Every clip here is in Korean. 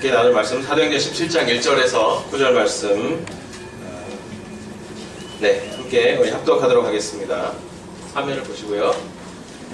함께 나눌 말씀은 사도행전 17장 1절에서 9절 말씀 함께 우리 합독하도록 하겠습니다. 화면을 보시고요.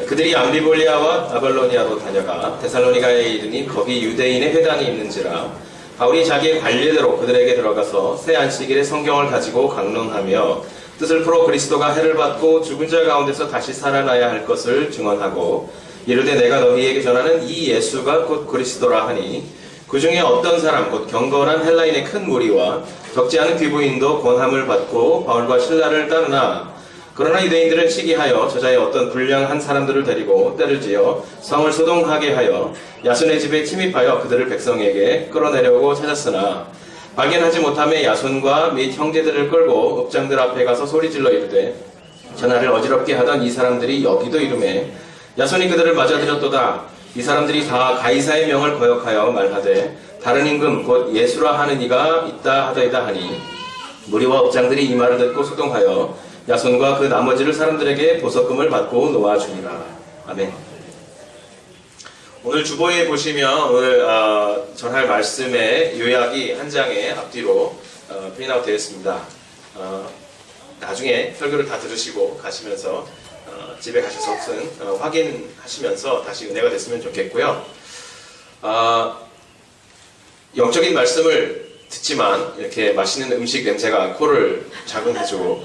그들이 암비볼리아와 아볼로니아로 다녀가 데살로니가에 이르니 거기 유대인의 회당이 있는지라 바울이 자기의 관례대로 그들에게 들어가서 새 안식일에 성경을 가지고 강론하며 뜻을 풀어 그리스도가 해를 받고 죽은 자 가운데서 다시 살아나야 할 것을 증언하고 이르되 내가 너희에게 전하는 이 예수가 곧 그리스도라 하니 그 중에 어떤 사람 곧 경건한 헬라인의 큰 무리와 적지 않은 귀부인도 권함을 받고 바울과 실라를 따르나 그러나 유대인들은 시기하여 저자의 어떤 불량한 사람들을 데리고 때를 지어 성을 소동하게 하여 야손의 집에 침입하여 그들을 백성에게 끌어내려고 찾았으나 발견하지 못함에 야손과 및 형제들을 끌고 읍장들 앞에 가서 소리질러 이르되 전하를 어지럽게 하던 이 사람들이 여기도 이르매 야손이 그들을 맞아들였도다. 이 사람들이 다 가이사의 명을 거역하여 말하되 다른 임금 곧 예수라 하는 이가 있다 하더이다 하니 무리와 읍장들이 이 말을 듣고 소동하여 야손과 그 나머지를 사람들에게 보석금을 받고 놓아주니라. 아멘. 오늘 주보에 보시면 오늘 전할 말씀의 요약이 한 장의 앞뒤로 프린트아웃 되어 있습니다. 나중에 설교를 다 들으시고 가시면서 집에 가셔서 확인하시면서 다시 은혜가 됐으면 좋겠고요. 영적인 말씀을 듣지만 이렇게 맛있는 음식 냄새가 코를 자극해주고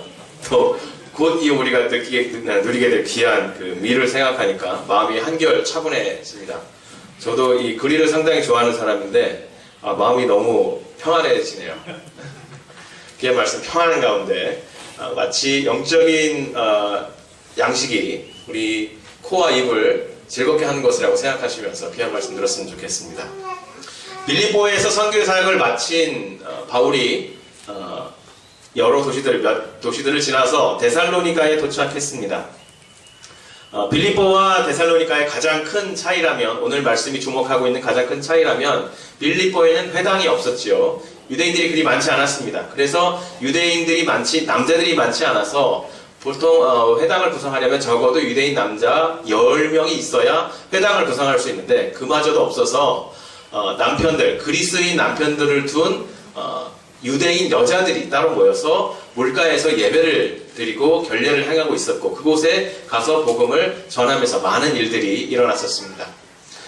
또 곧 이 우리가 누리게 될 귀한 그 미를 생각하니까 마음이 한결 차분해집니다. 저도 이 그릴을 상당히 좋아하는 사람인데 마음이 너무 평안해지네요. 귀한 말씀 평안한 가운데 마치 영적인 양식이 우리 코와 입을 즐겁게 하는 것이라고 생각하시면서 귀한 말씀 들었으면 좋겠습니다. 빌립보에서 선교 사역을 마친 바울이 여러 도시들을 지나서 데살로니가에 도착했습니다. 빌립보와 데살로니가의 가장 큰 차이라면, 오늘 말씀이 주목하고 있는 가장 큰 차이라면 빌립보에는 회당이 없었지요. 유대인들이 그리 많지 않았습니다. 그래서 남자들이 많지 않아서 보통 회당을 구성하려면 적어도 유대인 남자 10명이 있어야 회당을 구성할 수 있는데 그마저도 없어서 그리스인 남편들을 둔 유대인 여자들이 따로 모여서 물가에서 예배를 드리고 결례를 행하고 있었고 그곳에 가서 복음을 전하면서 많은 일들이 일어났었습니다.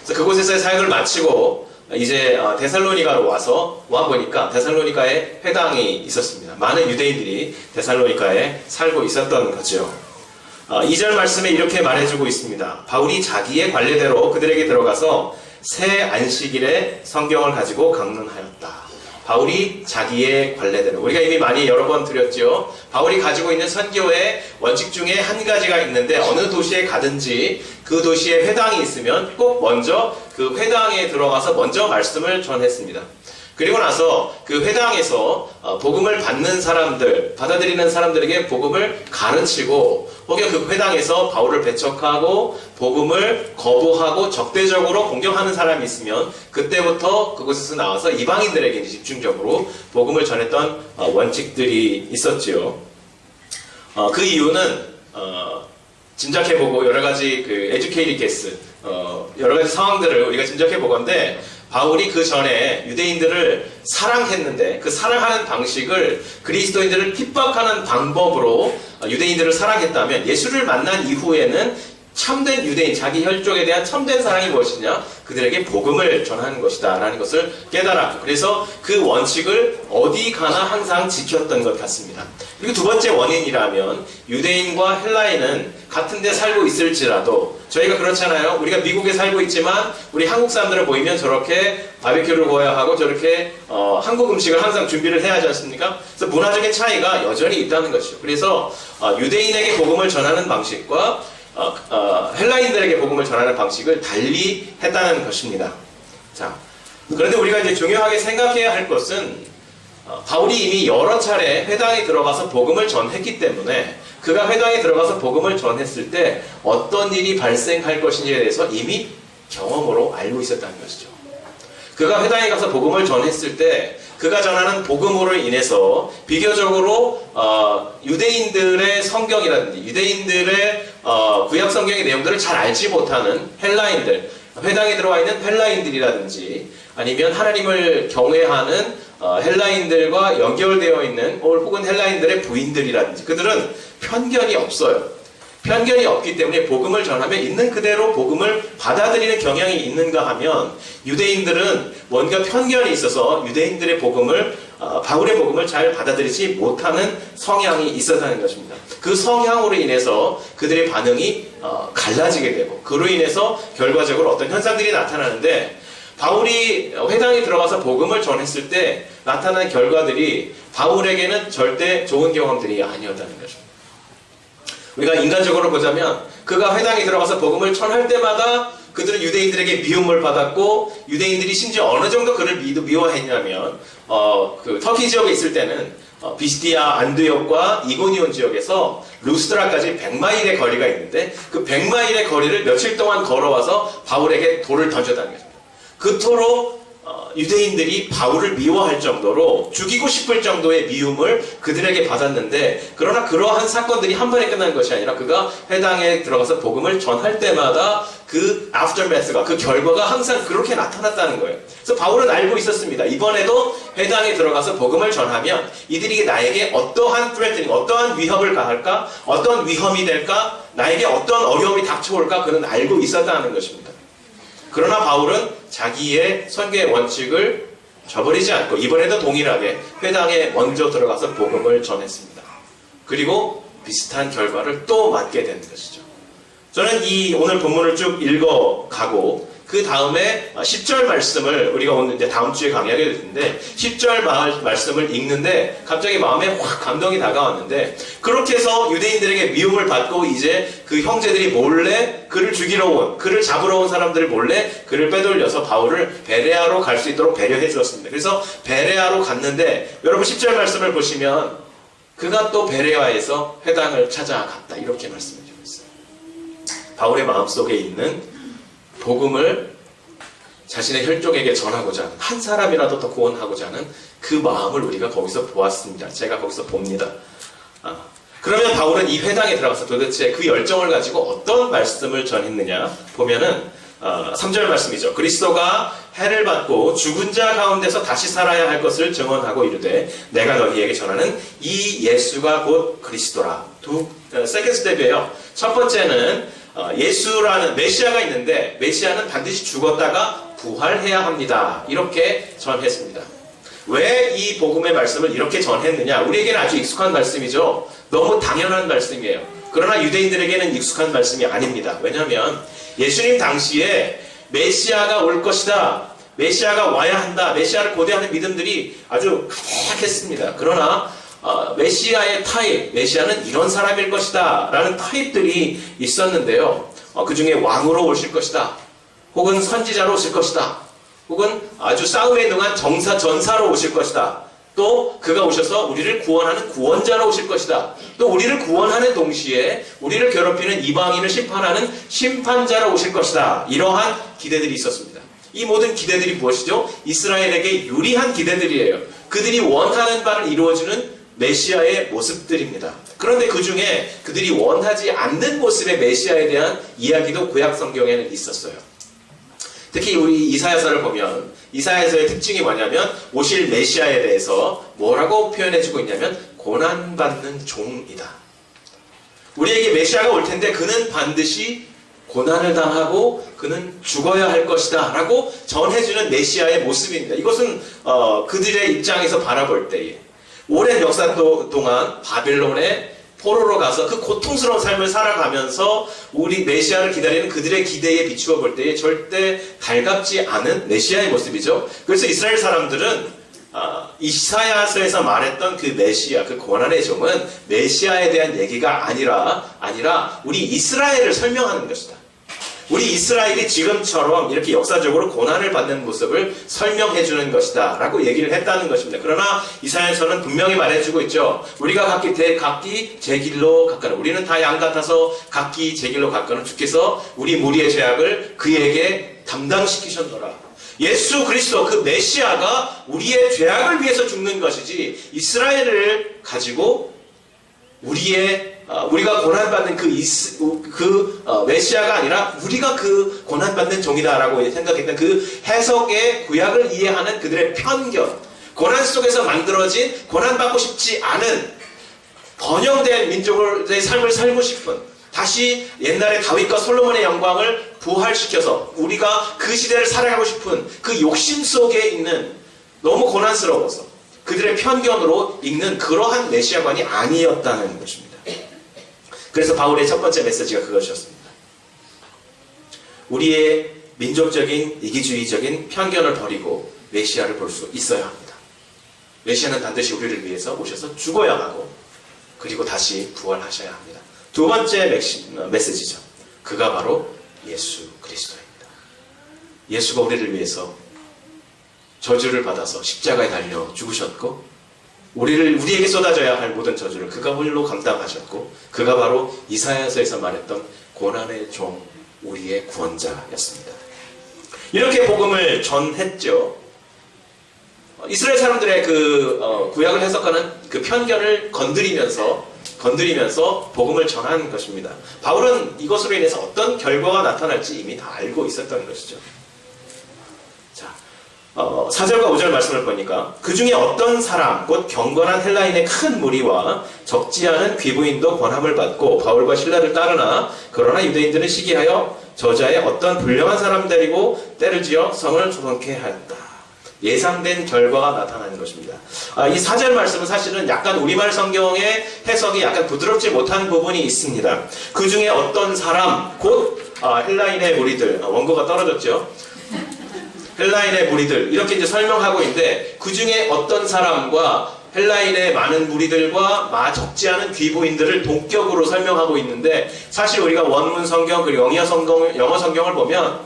그래서 그곳에서의 사역을 마치고 이제 데살로니가로 와 보니까 데살로니가에 회당이 있었습니다. 많은 유대인들이 데살로니가에 살고 있었던 거죠. 2절 말씀에 이렇게 말해주고 있습니다. 바울이 자기의 관례대로 그들에게 들어가서 새 안식일에 성경을 가지고 강론하였다. 바울이 자기의 관례대로, 우리가 이미 많이 여러 번 드렸죠. 바울이 가지고 있는 선교의 원칙 중에 한 가지가 있는데 어느 도시에 가든지 그 도시에 회당이 있으면 꼭 먼저 그 회당에 들어가서 먼저 말씀을 전했습니다. 그리고 나서 그 회당에서 복음을 받아들이는 사람들에게 복음을 가르치고 혹여 그 회당에서 바울을 배척하고 복음을 거부하고 적대적으로 공격하는 사람이 있으면 그때부터 그곳에서 나와서 이방인들에게 집중적으로 복음을 전했던 원칙들이 있었지요. 그 이유는 짐작해보고 여러 가지 에듀케이티드 게스 여러 가지 상황들을 우리가 짐작해보건데 바울이 그 전에 유대인들을 사랑했는데 그 사랑하는 방식을 그리스도인들을 핍박하는 방법으로 유대인들을 사랑했다면 예수를 만난 이후에는 참된 유대인, 자기 혈족에 대한 참된 사랑이 무엇이냐? 그들에게 복음을 전하는 것이다 라는 것을 깨달았고 그래서 그 원칙을 어디 가나 항상 지켰던 것 같습니다. 그리고 두 번째 원인이라면 유대인과 헬라인은 같은 데 살고 있을지라도 저희가 그렇잖아요. 우리가 미국에 살고 있지만 우리 한국 사람들을 모이면 저렇게 바비큐를 구워야 하고 저렇게 한국 음식을 항상 준비를 해야 하지 않습니까? 그래서 문화적인 차이가 여전히 있다는 것이죠. 그래서 유대인에게 복음을 전하는 방식과 헬라인들에게 복음을 전하는 방식을 달리 했다는 것입니다. 자, 그런데 우리가 이제 중요하게 생각해야 할 것은 바울이 이미 여러 차례 회당에 들어가서 복음을 전했기 때문에 그가 회당에 들어가서 복음을 전했을 때 어떤 일이 발생할 것인지에 대해서 이미 경험으로 알고 있었다는 것이죠. 그가 회당에 가서 복음을 전했을 때 그가 전하는 복음으로 인해서 비교적으로 유대인들의 성경이라든지 유대인들의 구약 성경의 내용들을 잘 알지 못하는 헬라인들, 회당에 들어와 있는 헬라인들이라든지 아니면 하나님을 경외하는 헬라인들과 연결되어 있는 혹은 헬라인들의 부인들이라든지 그들은 편견이 없어요. 편견이 없기 때문에 복음을 전하면 있는 그대로 복음을 받아들이는 경향이 있는가 하면 유대인들은 뭔가 편견이 있어서 유대인들의 복음을 바울의 복음을 잘 받아들이지 못하는 성향이 있었다는 것입니다. 그 성향으로 인해서 그들의 반응이 갈라지게 되고 그로 인해서 결과적으로 어떤 현상들이 나타나는데 바울이 회당에 들어가서 복음을 전했을 때 나타난 결과들이 바울에게는 절대 좋은 경험들이 아니었다는 것입니다. 우리가 인간적으로 보자면 그가 회당에 들어가서 복음을 전할 때마다 그들은 유대인들에게 미움을 받았고 유대인들이 심지어 어느 정도 그를 미워했냐면 그 터키 지역에 있을 때는 비스디아 안드역과 이고니온 지역에서 루스드라까지 100마일의 거리가 있는데 그 100마일의 거리를 며칠 동안 걸어와서 바울에게 돌을 던졌다는 것입니다. 그토록 유대인들이 바울을 미워할 정도로 죽이고 싶을 정도의 미움을 그들에게 받았는데 그러나 그러한 사건들이 한 번에 끝난 것이 아니라 그가 회당에 들어가서 복음을 전할 때마다 그 aftermath가 그 결과가 항상 그렇게 나타났다는 거예요. 그래서 바울은 알고 있었습니다. 이번에도 회당에 들어가서 복음을 전하면 이들이 나에게 어떠한 threatening, 어떠한 위협을 가할까? 어떠한 위험이 될까? 나에게 어떠한 어려움이 닥쳐올까? 그는 알고 있었다는 것입니다. 그러나 바울은 자기의 선교의 원칙을 저버리지 않고 이번에도 동일하게 회당에 먼저 들어가서 복음을 전했습니다. 그리고 비슷한 결과를 또 맞게 된 것이죠. 저는 이 오늘 본문을 쭉 읽어가고 그 다음에 10절 말씀을 우리가 오늘 이제 다음 주에 강의하게 될 텐데 10절 말씀을 읽는데 갑자기 마음에 확 감동이 다가왔는데 그렇게 해서 유대인들에게 미움을 받고 이제 그 형제들이 몰래 그를 죽이러 온, 그를 잡으러 온 사람들을 몰래 그를 빼돌려서 바울을 베레아로 갈 수 있도록 배려해 주었습니다. 그래서 베레아로 갔는데 여러분 10절 말씀을 보시면 그가 또 베레아에서 회당을 찾아갔다 이렇게 말씀해 주고 있어요. 바울의 마음속에 있는 복음을 자신의 혈족에게 전하고자 하는 한 사람이라도 더 구원하고자 하는 그 마음을 우리가 거기서 보았습니다. 제가 거기서 봅니다. 그러면 바울은 이 회당에 들어가서 도대체 그 열정을 가지고 어떤 말씀을 전했느냐 보면은 3절 말씀이죠. 그리스도가 해를 받고 죽은 자 가운데서 다시 살아야 할 것을 증언하고 이르되 내가 너희에게 전하는 이 예수가 곧 그리스도라. 세컨드 스텝이에요. 첫 번째는 예수라는 메시아가 있는데 메시아는 반드시 죽었다가 부활해야 합니다. 이렇게 전했습니다. 왜 이 복음의 말씀을 이렇게 전했느냐? 우리에게는 아주 익숙한 말씀이죠. 너무 당연한 말씀이에요. 그러나 유대인들에게는 익숙한 말씀이 아닙니다. 왜냐하면 예수님 당시에 메시아가 올 것이다. 메시아가 와야 한다. 메시아를 고대하는 믿음들이 아주 가득했습니다. 그러나 메시아의 타입, 메시아는 이런 사람일 것이다 라는 타입들이 있었는데요. 그 중에 왕으로 오실 것이다. 혹은 선지자로 오실 것이다. 혹은 아주 싸움에 능한 전사로 오실 것이다. 또 그가 오셔서 우리를 구원하는 구원자로 오실 것이다. 또 우리를 구원하는 동시에 우리를 괴롭히는 이방인을 심판하는 심판자로 오실 것이다. 이러한 기대들이 있었습니다. 이 모든 기대들이 무엇이죠? 이스라엘에게 유리한 기대들이에요. 그들이 원하는 바를 이루어주는 메시아의 모습들입니다. 그런데 그 중에 그들이 원하지 않는 모습의 메시아에 대한 이야기도 구약 성경에는 있었어요. 특히 우리 이사야서를 보면 이사야서의 특징이 뭐냐면 오실 메시아에 대해서 뭐라고 표현해주고 있냐면 고난받는 종이다. 우리에게 메시아가 올 텐데 그는 반드시 고난을 당하고 그는 죽어야 할 것이다 라고 전해주는 메시아의 모습입니다. 이것은 그들의 입장에서 바라볼 때에 오랜 역사 동안 바벨론의 포로로 가서 그 고통스러운 삶을 살아가면서 우리 메시아를 기다리는 그들의 기대에 비추어 볼 때에 절대 달갑지 않은 메시아의 모습이죠. 그래서 이스라엘 사람들은 이사야서에서 말했던 그 메시아, 그 고난의 종은 메시아에 대한 얘기가 아니라 우리 이스라엘을 설명하는 것이다. 우리 이스라엘이 지금처럼 이렇게 역사적으로 고난을 받는 모습을 설명해주는 것이다 라고 얘기를 했다는 것입니다. 그러나 이사야서는 분명히 말해주고 있죠. 우리가 각기 제 길로 갔거늘 우리는 다 양 같아서 각기 제 길로 갔거늘 주께서 우리 무리의 죄악을 그에게 담당시키셨노라. 예수 그리스도 그 메시아가 우리의 죄악을 위해서 죽는 것이지 이스라엘을 가지고 우리의 우리가 고난받는 메시아가 아니라 우리가 그 고난받는 종이다라고 생각했던 그 해석의 구약을 이해하는 그들의 편견, 고난 속에서 만들어진 고난받고 싶지 않은 번영된 민족의 삶을 살고 싶은, 다시 옛날의 다윗과 솔로몬의 영광을 부활시켜서 우리가 그 시대를 살아가고 싶은 그 욕심 속에 있는, 너무 고난스러워서 그들의 편견으로 읽는 그러한 메시아관이 아니었다는 것입니다. 그래서 바울의 첫 번째 메시지가 그것이었습니다. 우리의 민족적인 이기주의적인 편견을 버리고 메시아를 볼 수 있어야 합니다. 메시아는 반드시 우리를 위해서 오셔서 죽어야 하고 그리고 다시 부활하셔야 합니다. 두 번째 메시지죠. 그가 바로 예수 그리스도입니다. 예수가 우리를 위해서 저주를 받아서 십자가에 달려 죽으셨고 우리에게 쏟아져야 할 모든 저주를 그가 홀로 감당하셨고, 그가 바로 이사야서에서 말했던 고난의 종, 우리의 구원자였습니다. 이렇게 복음을 전했죠. 이스라엘 사람들의 구약을 해석하는 그 편견을 건드리면서 복음을 전한 것입니다. 바울은 이것으로 인해서 어떤 결과가 나타날지 이미 다 알고 있었던 것이죠. 자, 4절과 5절 말씀을 보니까 그 중에 어떤 사람 곧 경건한 헬라인의 큰 무리와 적지 않은 귀부인도 권함을 받고 바울과 실라를 따르나 그러나 유대인들은 시기하여 저자의 어떤 불량한 사람 데리고 때를 지어 성을 조성케 하였다. 예상된 결과가 나타나는 것입니다. 이 4절 말씀은 사실은 약간 우리말 성경의 해석이 약간 부드럽지 못한 부분이 있습니다. 그 중에 어떤 사람 곧 헬라인의 무리들, 원고가 떨어졌죠. 헬라인의 무리들, 이렇게 이제 설명하고 있는데, 그 중에 어떤 사람과 헬라인의 많은 무리들과 적지 않은 귀부인들을 동격으로 설명하고 있는데, 사실 우리가 원문 성경 그리고 영어 성경을 보면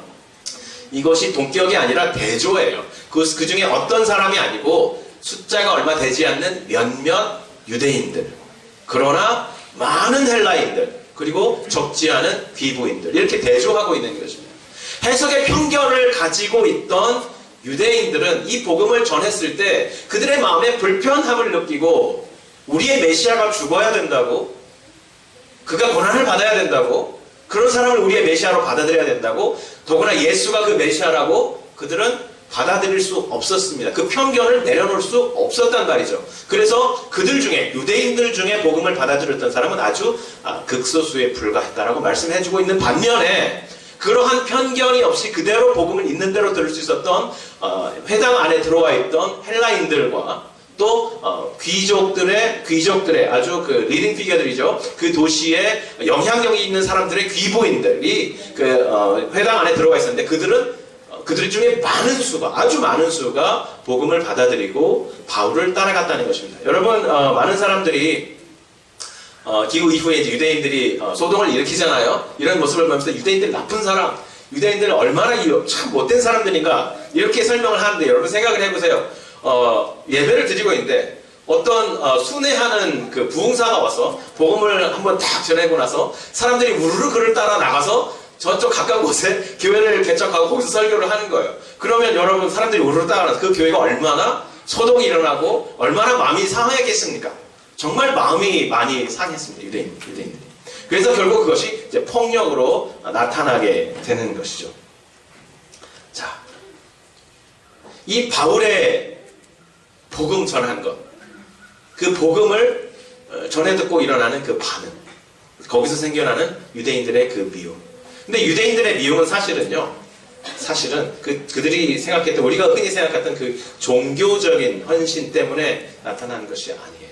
이것이 동격이 아니라 대조예요. 그 중에 어떤 사람이 아니고 숫자가 얼마 되지 않는 몇몇 유대인들, 그러나 많은 헬라인들, 그리고 적지 않은 귀부인들, 이렇게 대조하고 있는 것입니다. 해석의 편견을 가지고 있던 유대인들은 이 복음을 전했을 때 그들의 마음에 불편함을 느끼고, 우리의 메시아가 죽어야 된다고, 그가 고난을 받아야 된다고, 그런 사람을 우리의 메시아로 받아들여야 된다고, 더구나 예수가 그 메시아라고 그들은 받아들일 수 없었습니다. 그 편견을 내려놓을 수 없었단 말이죠. 그래서 그들 중에, 유대인들 중에 복음을 받아들였던 사람은 아주 극소수에 불과했다라고 말씀해주고 있는 반면에, 그러한 편견이 없이 그대로 복음을 있는 대로 들을 수 있었던 회당 안에 들어와 있던 헬라인들과 또 귀족들의 아주 그 리딩 피겨들이죠. 그 도시에 영향력이 있는 사람들의 귀부인들이 회당 안에 들어가 있었는데, 그들 중에 아주 많은 수가 복음을 받아들이고 바울을 따라갔다는 것입니다. 여러분, 많은 사람들이 기후 이후에 이제 유대인들이 소동을 일으키잖아요. 이런 모습을 보면서 유대인들 나쁜 사람, 유대인들은 얼마나 참 못된 사람들인가, 이렇게 설명을 하는데, 여러분 생각을 해보세요. 예배를 드리고 있는데 어떤 순회하는 그 부흥사가 와서 복음을 한번 딱 전하고 나서 사람들이 우르르 그를 따라 나가서 저쪽 가까운 곳에 교회를 개척하고 거기서 설교를 하는 거예요. 그러면 여러분, 사람들이 우르르 따라가서 그 교회가 얼마나 소동이 일어나고 얼마나 마음이 상하겠습니까? 정말 마음이 많이 상했습니다. 유대인들이. 그래서 결국 그것이 이제 폭력으로 나타나게 되는 것이죠. 자, 이 바울의 복음 전한 것, 그 복음을 전해 듣고 일어나는 그 반응, 거기서 생겨나는 유대인들의 그 미움. 근데 유대인들의 미움은 사실은 그들이 생각했던, 우리가 흔히 생각했던 그 종교적인 헌신 때문에 나타나는 것이 아니에요.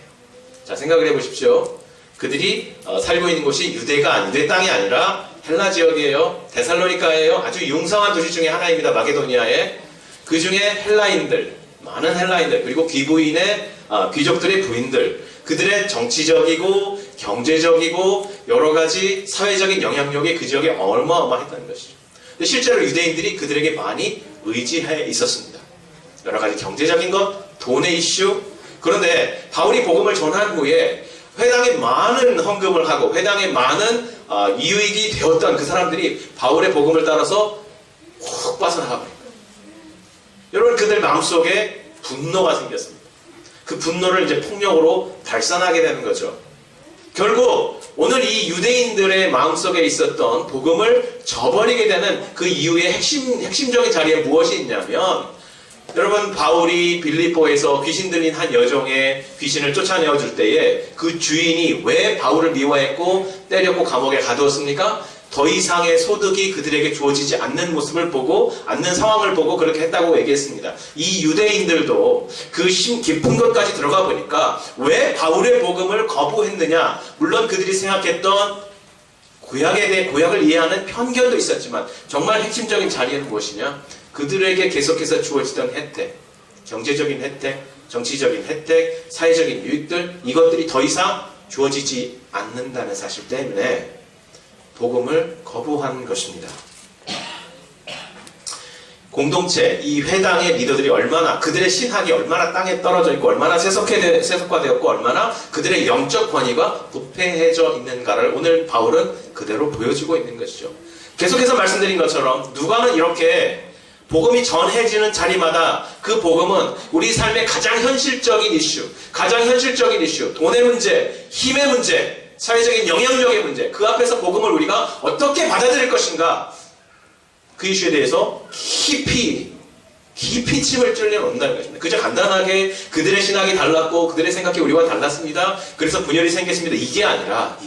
자, 생각을 해보십시오. 그들이 살고 있는 곳이 유대 땅이 아니라 헬라 지역이에요. 데살로니가예요. 아주 융성한 도시 중에 하나입니다. 마게도니아에. 그 중에 많은 헬라인들, 그리고 귀족들의 부인들, 그들의 정치적이고 경제적이고 여러 가지 사회적인 영향력이 그 지역에 어마어마했다는 것이죠. 근데 실제로 유대인들이 그들에게 많이 의지해 있었습니다. 여러 가지 경제적인 것, 돈의 이슈. 그런데 바울이 복음을 전한 후에 회당에 많은 헌금을 하고 회당에 많은 이익이 되었던 그 사람들이 바울의 복음을 따라서 훅 빠져나가 버립니다. 여러분, 그들 마음속에 분노가 생겼습니다. 그 분노를 이제 폭력으로 발산하게 되는 거죠. 결국 오늘 이 유대인들의 마음속에 있었던 복음을 저버리게 되는 그 이유의 핵심적인 자리에 무엇이 있냐면, 여러분, 바울이 빌립보에서 귀신 들린 한 여종의 귀신을 쫓아내어 줄 때에 그 주인이 왜 바울을 미워했고 때렸고 감옥에 가두었습니까? 더 이상의 소득이 그들에게 주어지지 않는 모습을 보고, 않는 상황을 보고 그렇게 했다고 얘기했습니다. 이 유대인들도 그 심 깊은 것까지 들어가 보니까 왜 바울의 복음을 거부했느냐? 물론 그들이 생각했던 구약을 이해하는 편견도 있었지만, 정말 핵심적인 자리는 무엇이냐? 그들에게 계속해서 주어지던 혜택, 경제적인 혜택, 정치적인 혜택, 사회적인 유익들, 이것들이 더 이상 주어지지 않는다는 사실 때문에 복음을 거부한 것입니다. 공동체, 이 회당의 리더들이 얼마나, 그들의 신학이 얼마나 땅에 떨어져 있고 얼마나 세속화되었고 얼마나 그들의 영적 권위가 부패해져 있는가를 오늘 바울은 그대로 보여주고 있는 것이죠. 계속해서 말씀드린 것처럼 누가는 이렇게 복음이 전해지는 자리마다 그 복음은 우리 삶의 가장 현실적인 이슈, 돈의 문제, 힘의 문제, 사회적인 영향력의 문제, 그 앞에서 복음을 우리가 어떻게 받아들일 것인가, 그 이슈에 대해서 깊이 침을 찔려 놓는다는 것입니다. 그저 간단하게 그들의 신학이 달랐고 그들의 생각이 우리와 달랐습니다, 그래서 분열이 생겼습니다, 이게 아니라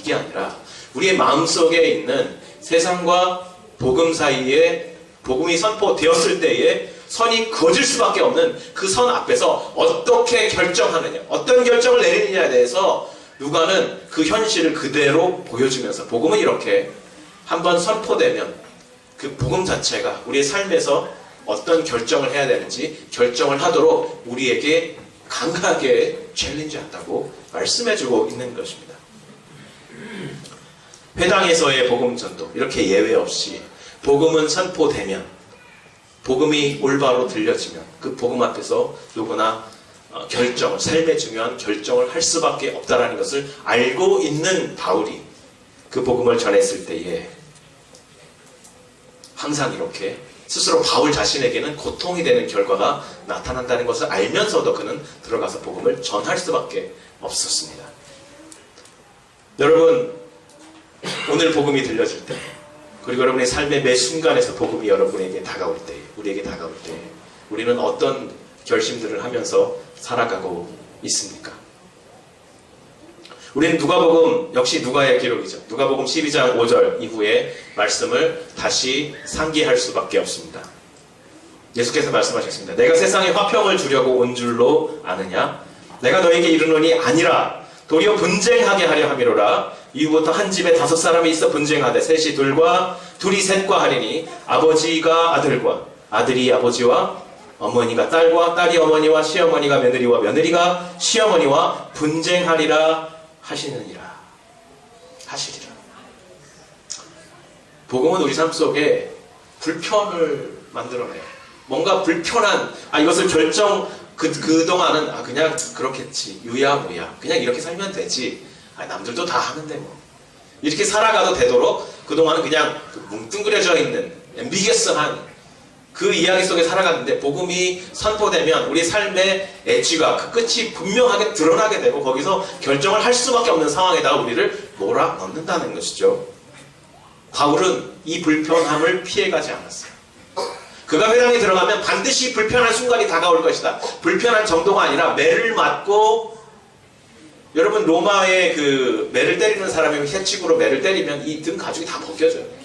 우리의 마음속에 있는 세상과 복음 사이에 복음이 선포되었을 때에 선이 그어질 수밖에 없는 그 선 앞에서 어떻게 결정하느냐, 어떤 결정을 내리느냐에 대해서 누가는 그 현실을 그대로 보여주면서, 복음은 이렇게 한번 선포되면 그 복음 자체가 우리의 삶에서 어떤 결정을 해야 되는지 결정을 하도록 우리에게 강하게 챌린지한다고 말씀해주고 있는 것입니다. 회당에서의 복음 전도, 이렇게 예외 없이 복음은 선포되면, 복음이 올바로 들려지면 그 복음 앞에서 누구나 삶의 중요한 결정을 할 수밖에 없다는 것을 알고 있는 바울이 그 복음을 전했을 때에 항상 이렇게 스스로 바울 자신에게는 고통이 되는 결과가 나타난다는 것을 알면서도 그는 들어가서 복음을 전할 수밖에 없었습니다. 여러분, 오늘 복음이 들려질 때, 그리고 여러분의 삶의 매 순간에서 복음이 여러분에게 다가올 때, 우리에게 다가올 때 우리는 어떤 결심들을 하면서 살아가고 있습니까? 우리는 누가복음, 역시 누가의 기록이죠. 누가복음 12장 5절 이후에 말씀을 다시 상기할 수밖에 없습니다. 예수께서 말씀하셨습니다. 내가 세상에 화평을 주려고 온 줄로 아느냐? 내가 너에게 이르노니 아니라 도리어 분쟁하게 하려 함이로라. 이후부터 한 집에 5사람이 있어 분쟁하되 셋이 둘과 둘이 셋과 하리니 아버지가 아들과 아들이 아버지와 어머니가 딸과 딸이 어머니와 시어머니가 며느리와 며느리가 시어머니와 분쟁하리라 하시리라. 복음은 우리 삶 속에 불편을 만들어내요. 뭔가 불편한, 이것을 그동안은 그냥 그렇겠지, 유야무야, 그냥 이렇게 살면 되지, 남들도 다 하는데 뭐, 이렇게 살아가도 되도록 그동안은 그냥 뭉뚱그려져 있는 앰비게스한 그 이야기 속에 살아갔는데, 복음이 선포되면 우리 삶의 엣지가, 그 끝이 분명하게 드러나게 되고 거기서 결정을 할 수밖에 없는 상황에다가 우리를 몰아넣는다는 것이죠. 바울은 이 불편함을 피해가지 않았어요. 그가 회당에 들어가면 반드시 불편한 순간이 다가올 것이다. 불편한 정도가 아니라 매를 맞고, 여러분, 로마의 그 매를 때리는 사람이 채찍으로 매를 때리면 이 등 가죽이 다 벗겨져요.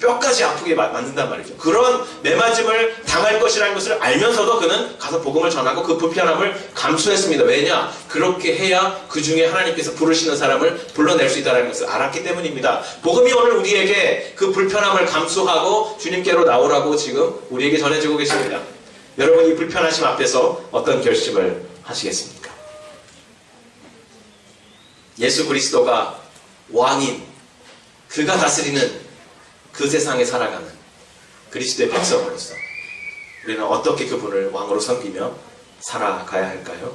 뼈까지 아프게 맞는단 말이죠. 그런 매맞음을 당할 것이라는 것을 알면서도 그는 가서 복음을 전하고 그 불편함을 감수했습니다. 왜냐? 그렇게 해야 그 중에 하나님께서 부르시는 사람을 불러낼 수 있다는 것을 알았기 때문입니다. 복음이 오늘 우리에게 그 불편함을 감수하고 주님께로 나오라고 지금 우리에게 전해주고 계십니다. 여러분, 이 불편하심 앞에서 어떤 결심을 하시겠습니까? 예수 그리스도가 왕인, 그가 다스리는 그 세상에 살아가는 그리스도의 백성으로서 우리는 어떻게 그분을 왕으로 섬기며 살아가야 할까요?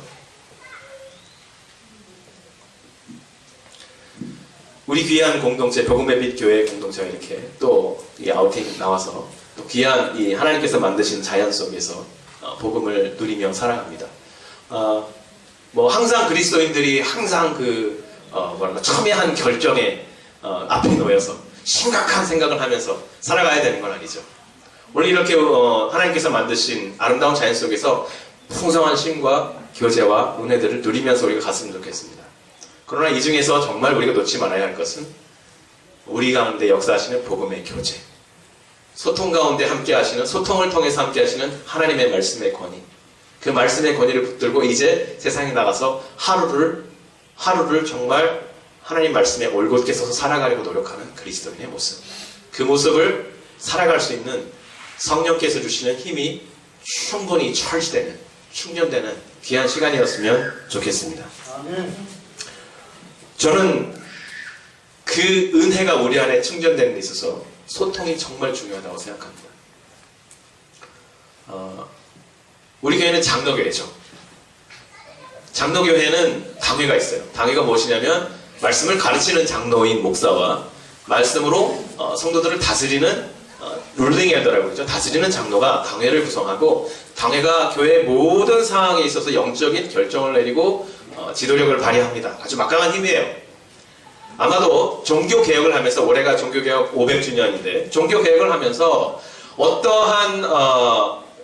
우리 귀한 공동체, 복음의 빛 교회 공동체가 이렇게 또 이 아우팅 나와서 또 귀한 이 하나님께서 만드신 자연 속에서 복음을 누리며 살아갑니다. 뭐 항상 그리스도인들이 항상 그 첨예한 결정에 앞에 놓여서 심각한 생각을 하면서 살아가야 되는 건 아니죠. 오늘 이렇게 하나님께서 만드신 아름다운 자연 속에서 풍성한 쉼과 교제와 은혜들을 누리면서 우리가 갔으면 좋겠습니다. 그러나 이 중에서 정말 우리가 놓지 말아야 할 것은 우리 가운데 역사하시는 복음의 교제, 소통 가운데 함께 하시는, 소통을 통해서 함께 하시는 하나님의 말씀의 권위, 그 말씀의 권위를 붙들고 이제 세상에 나가서 하루를 정말 하나님 말씀에 올곧게 서서 살아가려고 노력하는 그리스도인의 모습, 그 모습을 살아갈 수 있는 성령께서 주시는 힘이 충분히 charge되는, 충전되는 귀한 시간이었으면 좋겠습니다. 저는 그 은혜가 우리 안에 충전되는 데 있어서 소통이 정말 중요하다고 생각합니다. 우리 교회는 장로교회죠. 장로교회는 당회가 있어요. 당회가 무엇이냐면 말씀을 가르치는 장로인 목사와 말씀으로 성도들을 다스리는 룰링 엘더라고 그러죠. 다스리는 장로가 당회를 구성하고, 당회가 교회의 모든 상황에 있어서 영적인 결정을 내리고 지도력을 발휘합니다. 아주 막강한 힘이에요. 아마도 종교개혁을 하면서, 올해가 종교개혁 500주년인데 종교개혁을 하면서 어떠한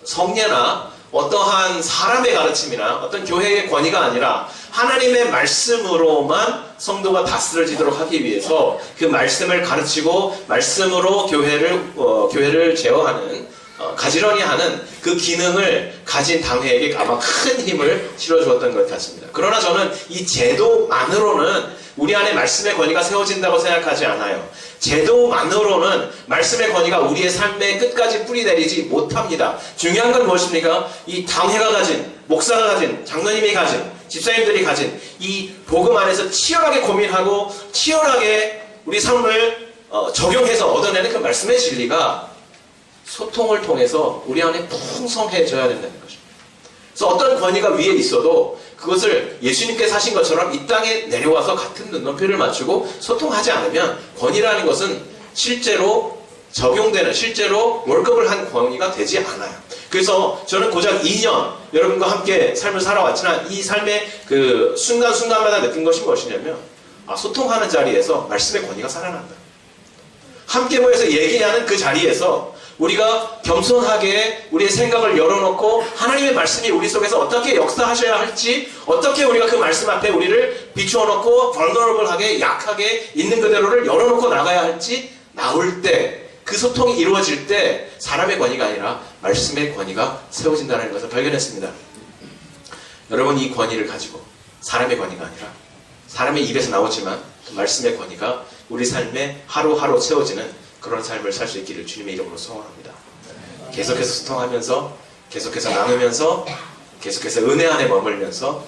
성례나 어떠한 사람의 가르침이나 어떤 교회의 권위가 아니라 하나님의 말씀으로만 성도가 다스려지도록 하기 위해서 그 말씀을 가르치고 말씀으로 교회를 제어하는, 가지런히 하는 그 기능을 가진 당회에게 아마 큰 힘을 실어주었던 것 같습니다. 그러나 저는 이 제도만으로는 우리 안에 말씀의 권위가 세워진다고 생각하지 않아요. 제도만으로는 말씀의 권위가 우리의 삶의 끝까지 뿌리내리지 못합니다. 중요한 건 무엇입니까? 이 당회가 가진, 목사가 가진, 장로님이 가진, 집사님들이 가진 이 복음 안에서 치열하게 고민하고 치열하게 우리 삶을 적용해서 얻어내는 그 말씀의 진리가 소통을 통해서 우리 안에 풍성해져야 된다는 것입니다. 그래서 어떤 권위가 위에 있어도 그것을 예수님께서 하신 것처럼 이 땅에 내려와서 같은 눈높이를 맞추고 소통하지 않으면 권위라는 것은 실제로 적용되는, 실제로 월급을 한 권위가 되지 않아요. 그래서 저는 고작 2년 여러분과 함께 삶을 살아왔지만 이 삶의 그 순간순간마다 느낀 것이 무엇이냐면, 소통하는 자리에서 말씀의 권위가 살아난다. 함께 모여서 얘기하는 그 자리에서 우리가 겸손하게 우리의 생각을 열어놓고 하나님의 말씀이 우리 속에서 어떻게 역사하셔야 할지, 어떻게 우리가 그 말씀 앞에 우리를 비추어놓고 vulnerable하게, 약하게 있는 그대로를 열어놓고 나가야 할지, 나올 때, 그 소통이 이루어질 때 사람의 권위가 아니라 말씀의 권위가 세워진다는 것을 발견했습니다. 여러분, 이 권위를 가지고 사람의 권위가 아니라 사람의 입에서 나오지만 그 말씀의 권위가 우리 삶에 하루하루 세워지는 그런 삶을 살 수 있기를 주님의 이름으로 소원합니다. 계속해서 소통하면서, 계속해서 나누면서, 계속해서 은혜 안에 머물면서,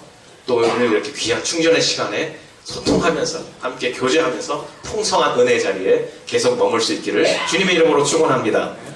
또 오늘 이렇게 귀한 충전의 시간에 소통하면서, 함께 교제하면서 풍성한 은혜의 자리에 계속 머물 수 있기를 주님의 이름으로 축원합니다.